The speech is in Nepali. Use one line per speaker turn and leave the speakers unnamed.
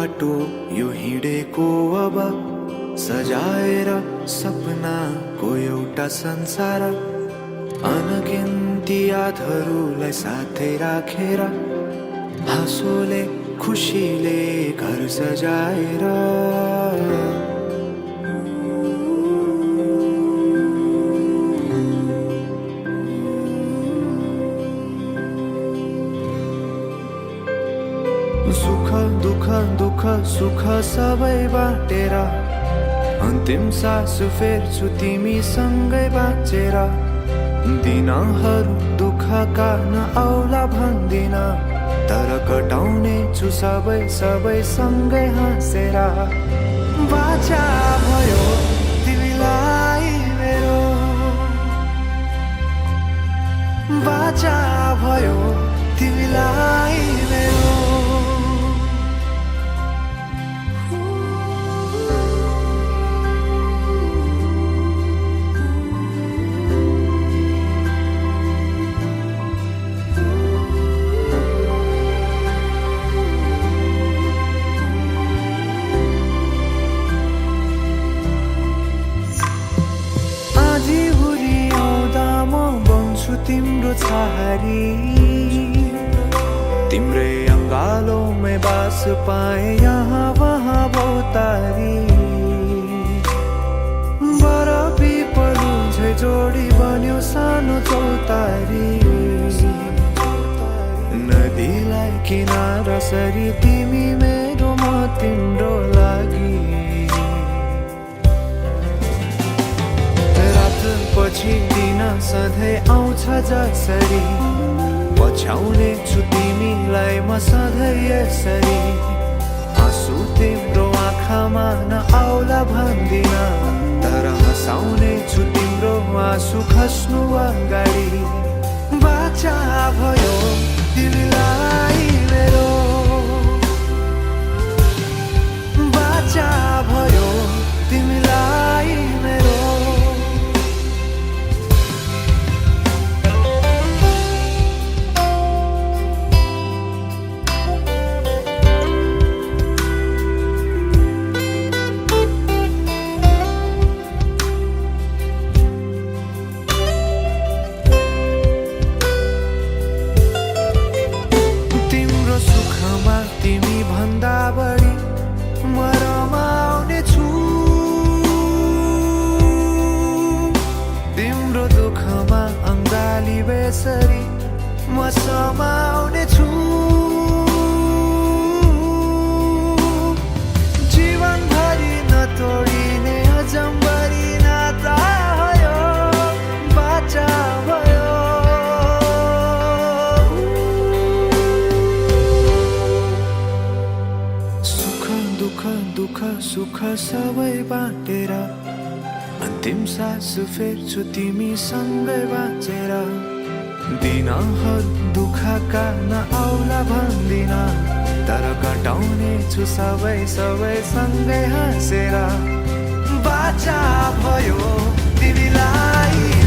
बाटो यो हिँडेको अब सजाएर सपनाको एउटा संसार अनगिन्ती यादहरूलाई साथै राखेर हाँसोले खुसीले घर सजाएर सुख दुःख दुःख सुख सबै बाटेर अन्तिम सास फेर्छु तिमीसँगै बाँचेर दिनहरू दुःखका नआउला भन्दिन तर कटाउने छु सबै सबै सँगै हाँसेर बाचा भयो तिमीलाई मेरो बाचा भयो तिमीलाई मेरो तिम्रो छहारी तिम्रै अङ्गालोमै बास पाए यहाँ वहाँ बहुतारी बरफी पलु झै जोडी बन्यो सानो चौतारी नदीलाई किनारा सरी तिमी मेरो म तिम्रो लागि पछि दिन सधैँ आउँछ जसरी पछ्याउने छु तिमीलाई म सधैँ यसरी आँसु तिम्रो आँखामा नआउला भन्दिन तर हँसाउने छु तिम्रो आँसु खस्नु अगाडि बाचा भयो तिमीलाई मेरो बाचा भयो तिमीलाई मेरो बेसरी म समाउने छु जीवनभरि नतोडिने अजम्बरी नाता भयो बाचा भयो सुख दुःख दुःख सुख सबै बाटेर अन्तिम सास फेर्छु तिमीसँगै बाँचेर दिनहरू दुःखका नआउला भन्दिन तर कटाउने छु सबै सबै सँगै हाँसेर बाचा भयो तिमीलाई